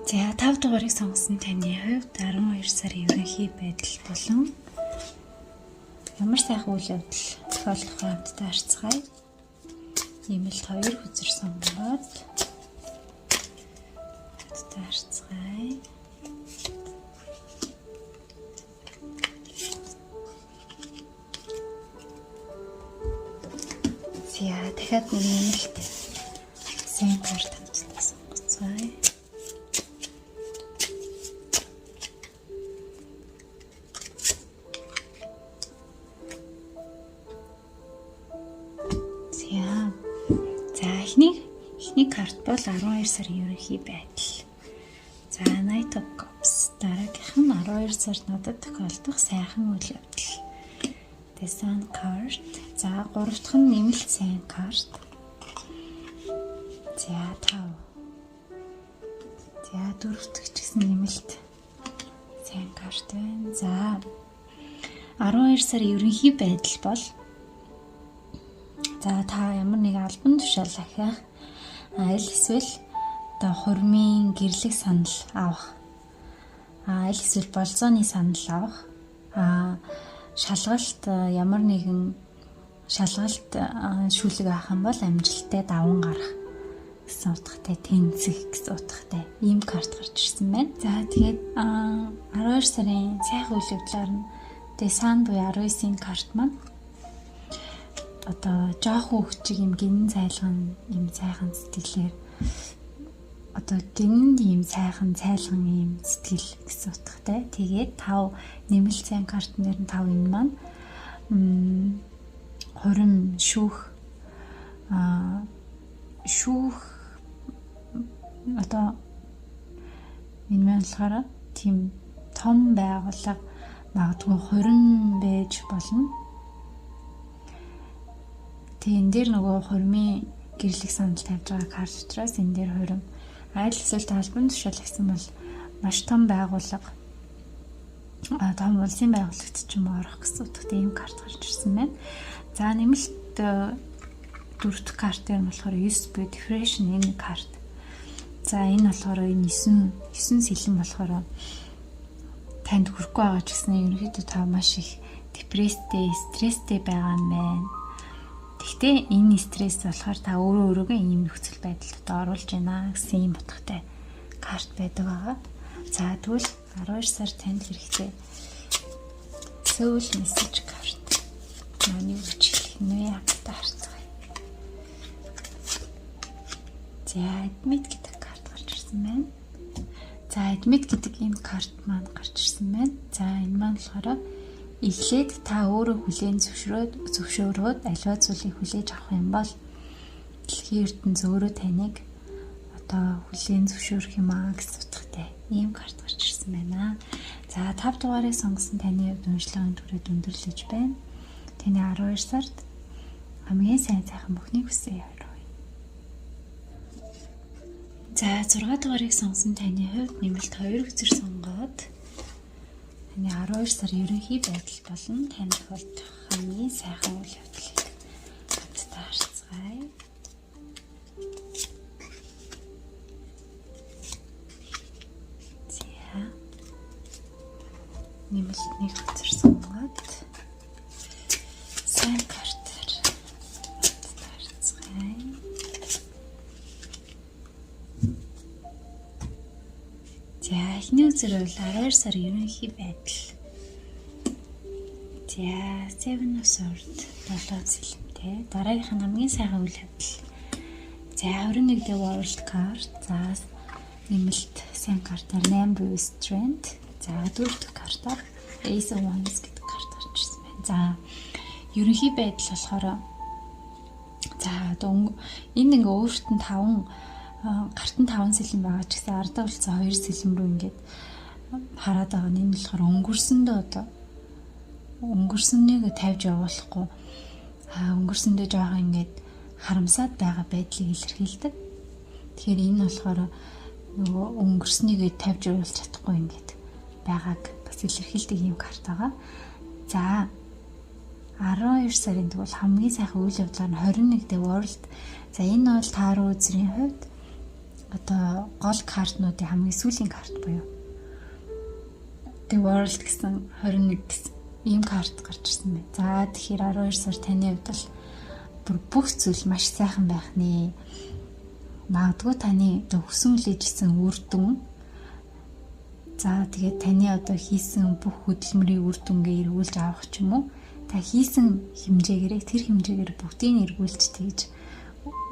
За 5 дугаарыг сонгосон таны хувьд 12 сарын ерөнхий байдал болон ямар сайхан үйл явдал тохиолдох хамтдаа харцгаая. Нэмэлт 2 хүзэр сонгоод хамтдаа харцгаая. За дахиад нэмэлт сайн карт хамтдаа сонгоцгаая. Эхний карт бол 12 сарын ерөнхий байдал. За Knight of Cups дараагийнх нь 12 сард надад тохиолдох сайхан үйл явдал. The Sun card. За 3 дахь нь нэмэлт сайн карт. За 5. За 4 дахь ч гэсэн нэмэлт сайн карт байна. За 12 сарын ерөнхий байдал бол за та ямар нэг албан тушаал ахиах аль эсвэл одоо хурмын гэрлэх санал авах аль эсвэл болзооны санал авах шалгалт ямар нэгэн шалгалт шүлэг авах юм бол амжилттай даван гарах гэсэн утгатай тэнцэх гэсэн утгатай ийм карт гарч ирсэн байна. За тэгээд 12 сарын сайхан үйл явдлаар нь The Sun буюу 19-ийн карт маань одоо жоохон хөвчиг юм гинэн цайлган юм сайхан сэтгэлээр одоо гинэн юм сайхан цайлган юм сэтгэл гэсэн утгатай. Тэгээд 5 нэмэлт сайн карт нэр нь 5 юм маань хурим шүүх одоо энэ маань болохоор тийм том байгууллага магадгүй хурим байж болно. Тэгээ энэ дээр нөгөө хурмын гэрлэх санал тавьж байгаа карт учраас энэ дээр хурим аль эсвэл албан тушаал гэсэн бол маш том байгууллага том улсын байгууллагт ч юм уу орох гэсэн утгатай ийм карт гарч ирсэн байна. За нэмэлт 4 дахь карт дээр нь болохоор 9 буюу depression энэ карт. За энэ болохоор энэ 9 сэлэн болохоор танд хүрэхгүй байгаа ч гэсэн ерөнхийдөө та маш их депресстэй, стресстэй байгаа юм байна. Гэхдээ энэ стресс болохоор та өөрөөгөө ийм нөхцөл байдалд оруулж байна гэсэн ийм утгатай карт байдаг байгаа. За тэгвэл 12 сар танд хэрэгтэй Soul message карт. Манай үгч хэлэх нэ хамтдаа харцгаая. За admit гэдэг карт гарч ирсэн байна. За admit гэдэг ийм карт маань гарч ирсэн байна. За энэ маань болохоор эхлээд та өөрөө хүлээн зөвшөөрөөд аливаа зүйлийг хүлээж авах юм бол дэлхийн ертөнц өөрөө таныг одоо хүлээн зөвшөөрөх юм аа гэсэн утгатай ийм карт гарч ирсэн байна. За 5 дугаарыг сонгосон таны хувьд уншлагын түрээд өндөрлөж байна. Таны 12 сард хамгийн сайн сайхан бүхнийг хүсье яваарай. За 6 дугаарыг сонгосон таны хувьд нэмэлт 2 хүзэр сонгоод 12 сар ерөнхий байдал болон танд тохиолдох хамгийн сайхан үйл явдлыг хамтдаа харцгаая. За нэмэлт 1 хүзэр сонгоод сайн картаар хамтдаа харцгаая. За эхний үзэр бол 12 сарын ерөнхий байдал. За Seven of Swords 7 сэлэмтэй. Дараагийнх нь хамгийн сайхан үйл явдал. За 21 дэх World card. За нэмэлт сайн картаар 8 буюу Strength. За 4 дахь картаар Ace of Wands гэдэг карт гарч ирсэн байна. За ерөнхий байдал болохоор за одоо энэ ингээ өөрт нь 5 гарт нь 5 сэлэн байгаа ч гэсэн ардаа үлцэн 2 сэлэн рүү ингээд хараад байгаа нь энэ болохоор өнгөрсөндөө одоо өнгөрсөнийг тавьж явуулахгүй өнгөрсөндөө жоохон ингээд харамсаад байгаа байдлыг илэрхийлдэг. Тэгэхээр энэ болохоор нөгөө өнгөрснийг тавьж явуулж чадахгүй ингээд байгааг бас илэрхийлдэг юм карт байгаа. За 12 сарын тэгвэл хамгийн сайхан үйл явдлаар нь 21 дэх World. За энэ бол тааруу үзрийн хувьд одоо гол картнуудын хамгийн сүүлийн карт буюу The World гэсэн 21 гэсэн ийм карт гарч ирсэн байна. За тэгэхээр 12 сар таны хувьд бол бүх зүйл маш сайхан байх нэ. Магадгүй таны одоо хүсэн үлээжсэн үр дүн. За тэгээд таны одоо хийсэн бүх хөдөлмөрийн үр дүнгээ эргүүлж авах ч юм уу. Та хийсэн хэмжээгээр тэр хэмжээгээр бүгдийг эргүүлж тэгж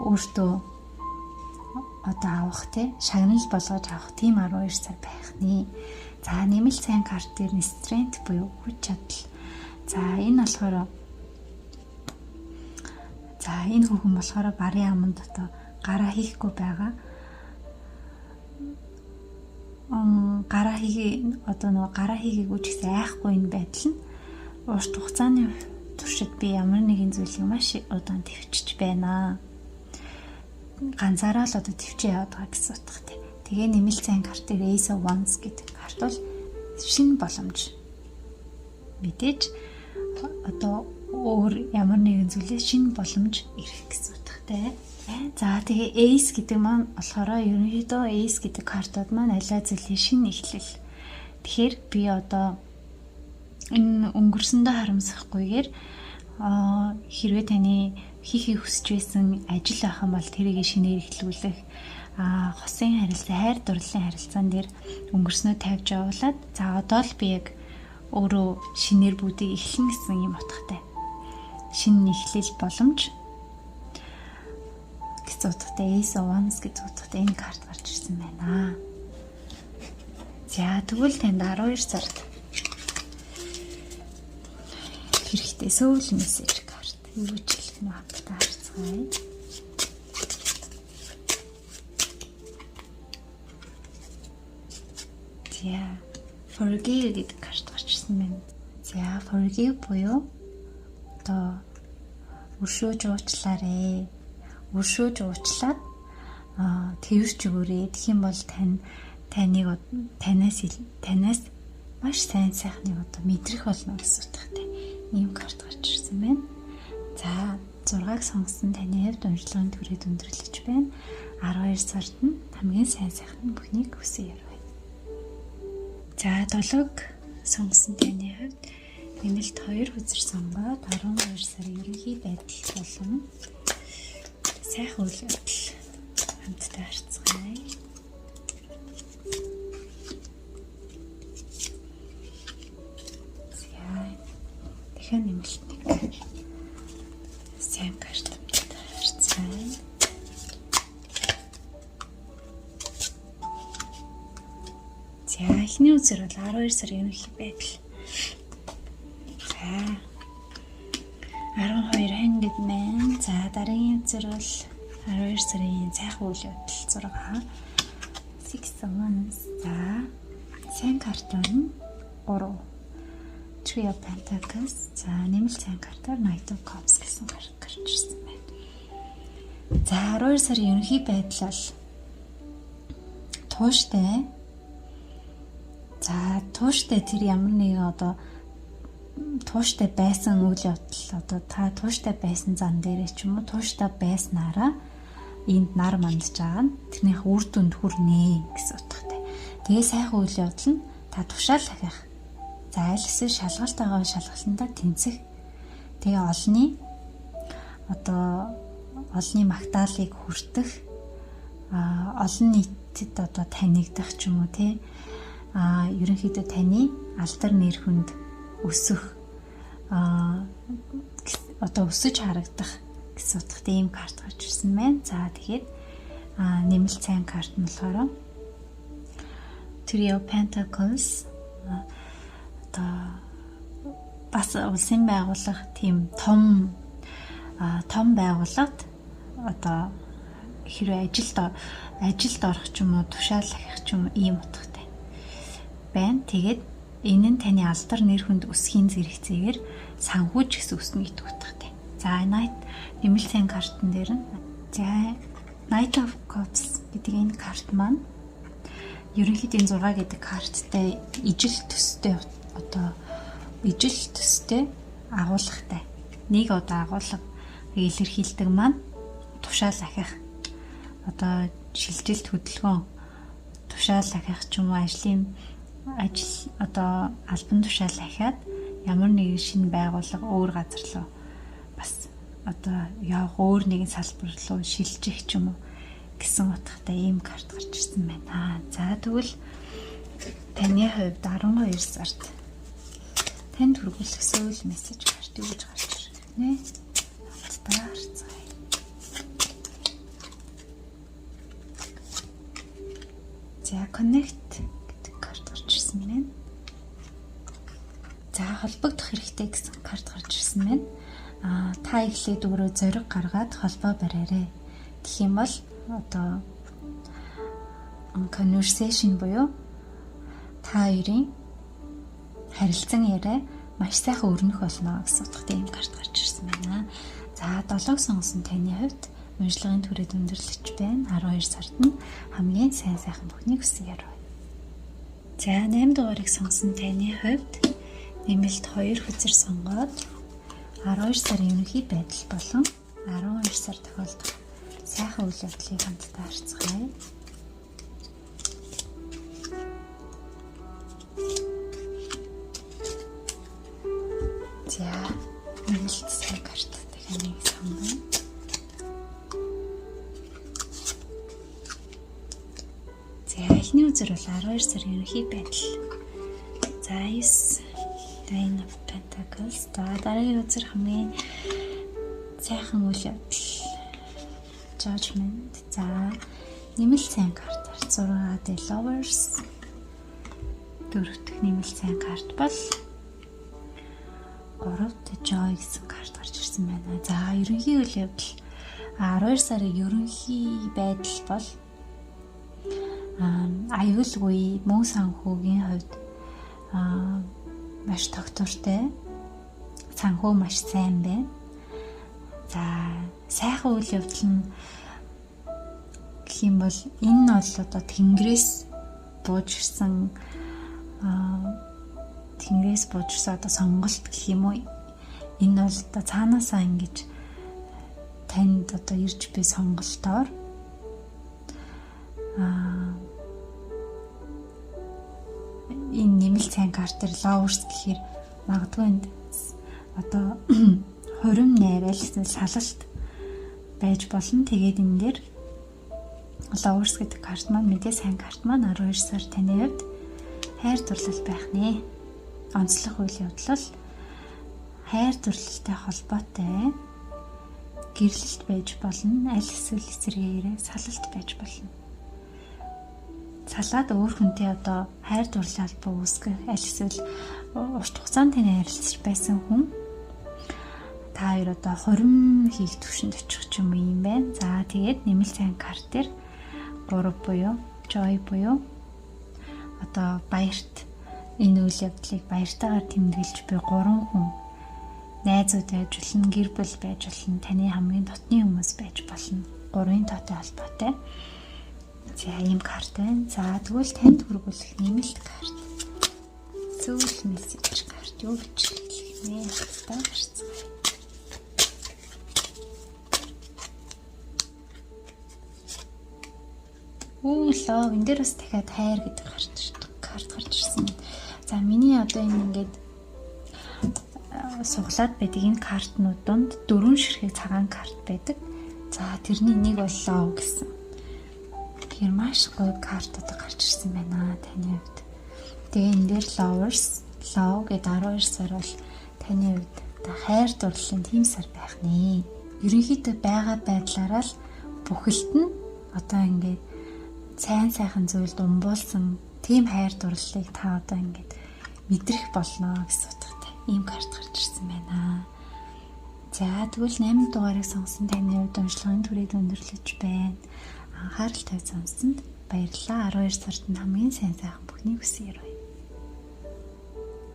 өөртөө одоо авах шагнал болгож авах тийм 12 сар байх нэ. За нэмэлт сайн карт дээр нь strength буюу хүч чадал. За энэ болохоор энэ хүүхэн болохоор барын аманд одоо гараа хийхгүй байгаа. Гараа хийгээгүй ч гэсэн айхгүй энэ байдал нь урт хугацааны туршид би ямар нэгэн зүйлийг маш удаан төвчж байна. Ганцаараа л одоо төвчөө яваад байгаа гэсэн утгатай. Тэгээ нэмэлт сайн картыг Ace of Wands гэдэг карт бол шинэ боломж. Мэдээж одоо өөр ямар нэгэн зүйлээс шинэ боломж ирэх гэсэн утгатай. За тэгээ Ace гэдэг маань болохоор ерөнхийдөө Ace гэдэг картууд маань аль зүйлийн шинэ эхлэл. Тэгэхээр би одоо энэ өнгөрсөндөө харамсахгүйгээр хэрвээ таны хийхийг хүсэж байсан ажил ах юм бол тэрийг шинээр эхлүүлэх хосын харилцаа, хайр дурлалын харилцаан дээр өнгөрснөө тавьж явуулаад за одоо л би яг өөрөө шинээр бүгдийг эхлэн гэсэн юм утгатай. Шинэ эхлэл боломж гэсэн утгатай Ace of Wands гэсэн утгатай энэ карт гарч ирсэн байна. За тэгвэл танд 12 сард хэрэгтэй сөүл мессеж карт юу ч хэлэх нь хамтдаа харцгаая. За forgive гэдэг карт гарч ирсэн байна. За forgive буюу одоо өршөөж уучлаарэ. Өршөөж уучлаад тэрч өгөөрэй. Тэгэх юм бол танаас маш сайн сайхныг одоо мэдрэх болно гэсэн утгатай ийм карт гарч ирсэн байна. За 6-г сонгосон таны хувьд уншлагын төрөд өндөрлөж байна. 12 сард нь хамгийн сайн сайхан бүхнийг хүсье ярив. За 7-г сонгосон таны хувьд нэмэлт 2 үзэр сонгоод 12 сарын ерөнхий байдал болон сайхан үйл явдал хамтдаа харцгаая. Тэгэхээр нэмэлт нэг сайн карт хамтдаа харцгаая. За эхний үзэр бол 12 сарын ерөнхий байдал. За 12 хангид маань. За дараагийн үзэр бол 12 сарын сайхан үйл явдал 6 Wands. За сайн карт нь 3 Three of Pentacles. За нэмэлт сайн картаар Knight of Cups гэсэн карт гарч ирсэн байна. За 12 сарын ерөнхий байдал бол тууштай. За тууштай тэр ямар нэгэн одоо тууштай байсан үйл явдал одоо та тууштай байсан зан дээрээ ч юм уу тууштай байснараа энд нар мандж байгаа нь тэрнийх үр дүнд хүрнэ гэсэн утгатай. Тэгээ сайхан үйл явдал нь та тушаал ахих. За аль эсвэл шалгалт байгаа шалгалтандаа тэнцэх. Тэгээ олонний магтаалыг хүртэх олон нийтэд одоо танигдах ч юм уу те ерөнхийдөө таны алдар нэр хүнд өсөх одоо өсөж харагдах гэсэн утгатай ийм карт гарч ирсэн байна. За тэгээд нэмэлт сайн карт нь болохоор Three of Pentacles бас улсын байгууллага тийм том байгууллагад одоо хэрвээ ажилд орох ч юм уу тушаал ахих ч юм ийм утгатай байна. Тэгээд энэ нь таны алдар нэр хүнд өсхийн зэрэгцээгээр санхүүж гэсэн үснэ гэдэг утгатай. За нэмэлт сайн картн дээр нь за Knight of Cups гэдэг энэ карт маань ерөнхийдөө 6 гэдэг карттай ижил төстэй агуулгатай. Нэг одоо агуулга илэрхийлдэг маань тушаал ахих. Одоо шилжилт хөдөлгөөн тушаал ахих ч юм уу ажил одоо албан тушаал ахиад ямар нэгэн шинэ байгууллага өөр газар руу бас одоо явах өөр нэгэн салбар руу шилжих ч юм уу гэсэн утгатай ийм карт гарч ирсэн байна. За тэгвэл таны хувьд 12 сард танд хүргүүлэх сүүл мессеж карт юу гэж гарч ирэх нэ? Хамтдаа харцгаая. За connect гэдэг карт гарч ирсэн байна. За холбогдох хэрэгтэй гэсэн карт гарч ирсэн байна. Та эхлээд өөрөө зориг гаргаад холбоо бариарай. Тэгэх юм бол одоо conversation буюу та хоёрын харилцан яриа маш сайхан өрнөх болно гэсэн утгатай ийм карт гарч ирсэн байна. За 7-г сонгосон таны хувьд уншлагын түрээд өндөрлөж байна. 12 сард нь хамгийн сайхан бүхнийг хүсье ярив. За 8 дугаарыг сонгосон таны хувьд нэмэлт 2 хүзэр сонгоод 12 сарын ерөнхий байдал болон 12 сар тохиолдох сайхан үйл явдлыг хамтдаа харцгаая. За нэмэлт сайн карт дахиад сонгоно. За эхний үзэр бол 12 сарын ерөнхий байдал. За 9 Nine of Pentacles. Дараагийн үзэр хамгийн сайхан үйл явдал. Judgment. За нэмэлт сайн карт 6 The Lovers. Дөрөвдөх нэмэлт сайн карт бол 3 The Joy гэсэн карт гарч ирсэн байна. За ерөнхий үйл явдал 12 сарын ерөнхий байдал бол аюулгүй мөн санхүүгийн хувьд маш тогтвортой. Санхүү маш сайн байна. За сайхан үйл явдал нь гэх юм бол энэ нь бол одоо тэнгэрээс бууж ирсэн одоо сонголт гэх юм уу. Энэ бол одоо цаанаасаа ингэж танд одоо ирж буй сонголтоор энэ нэмэлт сайн картер Lovers гэхээр магадгүй энд одоо хурим найр аль эсвэл салалт байж болно. Тэгээд энэ дээр Lovers гэдэг карт маань мэдээ сайн карт маань 12 сар таны хувьд хайр дурлал байх нэ. Онцлог үйл явдал хайр дурлалтай холбоотой гэрлэлт байж болно. Аль эсвэл эсэргээрээ салалт байж болно. Салаад өөр хүнтэй одоо хайр дурлал албаа үүсгэх аль эсвэл урт хугацаанд таны харилцаж байсан хүн та хоёр одоо хорим хийх төвшөнд очих ч юм уу юм байна. За тэгээд нэмэлт сайн карт дээр 3 буюу joy буюу одоо баярт энэ үйл явдлыг баяртайгаар тэмдэглэж буй 3 хүн найзууд байж болно, гэр бүл байж болно, таны хамгийн дотны хүмүүс байж болно. 3-ын тоотой холбоотой. За ийм карт байна. За тэгвэл танд хүргүүлэх нэмэлт карт. Зөвл мессеж карт юу гэж хэлэх нэ? Хатаа гарцгаа. Лав энэ дээр бас дахиад хайр гэдэг карт гарч ирсэн. За миний одоо энэ ингээд суглаад байдаг энэ картнууд донд 4 ширхэг цагаан карт байдаг. За тэрний нэг бол лав гэсэн. Тэгэхээр маш гоё картууд гарч ирсэн байна таны хувьд. Тэгээ энэ дээр Lovers, Love гэдэг 12 сар бол таны хувьд хайр дурлалын тийм сар байх нэ. Ерөнхийдөө байгаа байдлаараа л бүхэлд нь одоо ингээд сайхан зүйлд умбуулсан тийм хайр дурлалыг та одоо ингээд мэдрэх болно гэсэн утгатай ийм карт гарч ирсэн байна. За тэгвэл 8 дугаарыг сонгосон таны хувьд уншлагын түрээд өндөрлөж байна. Анхаарал тавьж сонссонд баярлалаа. 12 сард нь хамгийн сайн бүхнийг хүсье.